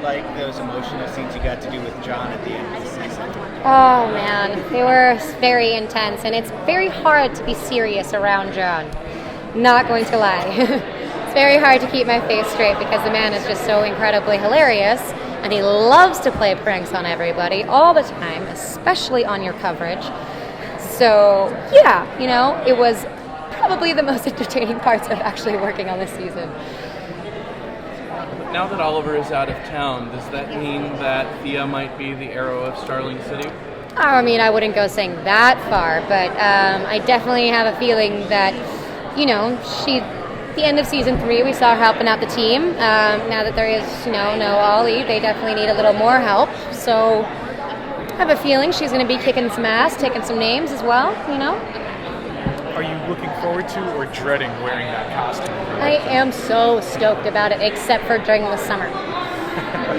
like those emotional scenes you got to do with John at the end of the season? Oh man, they were very intense, and it's very hard to be serious around John. Not going to lie. It's very hard to keep my face straight because the man is just so incredibly hilarious, and he loves to play pranks on everybody all the time, especially on your coverage. So yeah, it was probably the most entertaining parts of actually working on this season. Now that Oliver is out of town, does that mean that Thea might be the arrow of Starling City? I mean, I wouldn't go saying that far, but I definitely have a feeling that, the end of season 3, we saw her helping out the team. Now that there is, no Ollie, they definitely need a little more help. So I have a feeling she's going to be kicking some ass, taking some names as well, Are you looking forward to or dreading wearing that costume? I am so stoked about it, except for during the summer.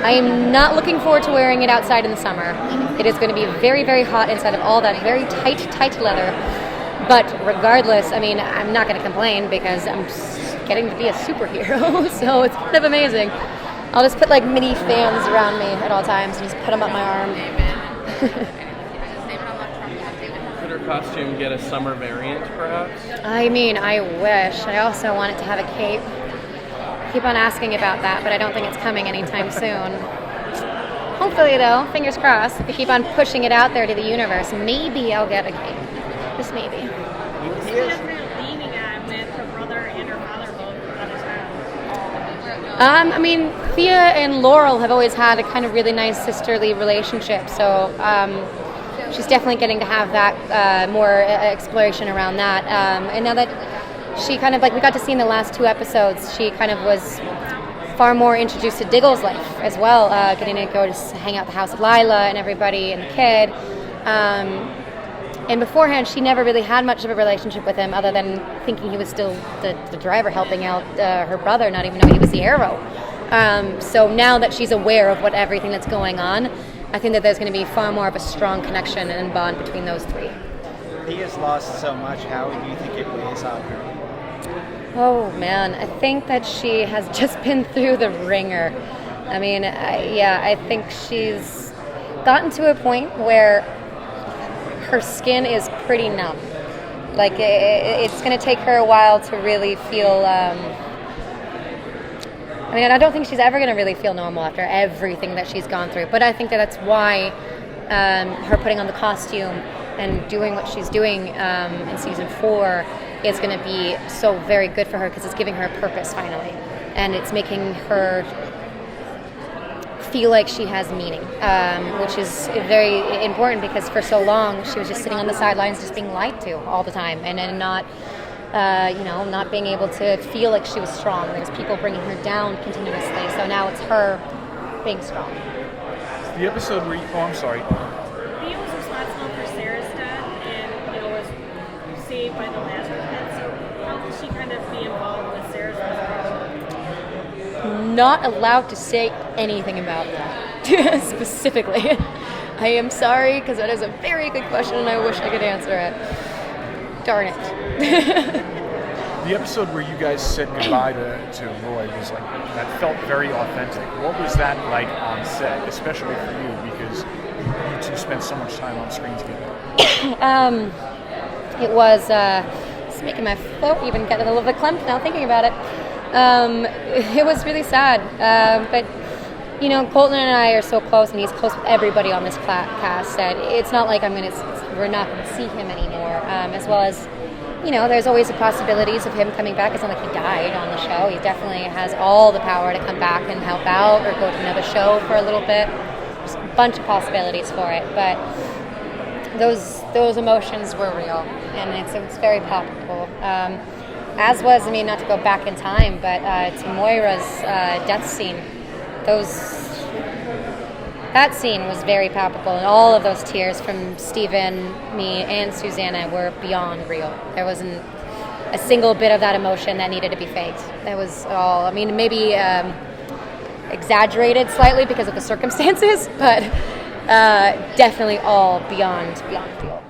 I am not looking forward to wearing it outside in the summer. It is going to be very, very hot inside of all that very tight leather. But regardless, I mean, I'm not going to complain because I'm getting to be a superhero, so it's kind of amazing. I'll just put mini fans around me at all times and just put them up my arm. Could her costume get a summer variant, perhaps? I mean, I wish. I also want it to have a cape. Keep on asking about that, but I don't think it's coming anytime soon. Hopefully, though, fingers crossed, if we keep on pushing it out there to the universe, maybe I'll get a cape. Just maybe. Who's the definite leaning on with her brother and her father both out of town? I mean, Thea and Laurel have always had a kind of really nice sisterly relationship, so she's definitely getting to have that more exploration around that. And now that she kind of, we got to see in the last 2 episodes, she kind of was far more introduced to Diggle's life as well, getting to go to hang out at the house of Lila and everybody and the kid. And beforehand, she never really had much of a relationship with him other than thinking he was still the driver helping out her brother, not even knowing he was the arrow. So now that she's aware of everything that's going on, I think that there's going to be far more of a strong connection and bond between those 3. He has lost so much. How do you think it weighs on her? Oh, man. I think that she has just been through the ringer. I mean, I think she's gotten to a point where her skin is pretty numb. It's going to take her a while to really feel... I don't think she's ever going to really feel normal after everything that she's gone through. But I think that's why her putting on the costume and doing what she's doing in season 4 is going to be so very good for her because it's giving her a purpose finally. And it's making her feel like she has meaning, which is very important because for so long she was just sitting on the sidelines just being lied to all the time and then not being able to feel like she was strong. There was people bringing her down continuously, so now it's her being strong. The episode where I'm sorry. Thea was responsible for Sarah's death and, was saved by the Lazarus pit, so how could she kind of be involved with Sarah's resurrection? Not allowed to say anything about that, specifically. I am sorry, because that is a very good question, and I wish I could answer it. Darn it. The episode where you guys said goodbye to Roy was that felt very authentic. What was that like on set, especially for you, because you two spent so much time on screen together? It was, it's making my throat even get a little bit clumped now thinking about it. It was really sad, but Colton and I are so close, and he's close with everybody on this cast that it's not like we're not going to see him anymore. As well as, there's always the possibilities of him coming back. It's not like he died on the show. He definitely has all the power to come back and help out or go to another show for a little bit. There's a bunch of possibilities for it, but those emotions were real, and it's very palpable. As was, not to go back in time, but to Moira's death scene, that scene was very palpable, and all of those tears from Steven, me, and Susanna were beyond real. There wasn't a single bit of that emotion that needed to be faked. That was all, maybe exaggerated slightly because of the circumstances, but definitely all beyond real.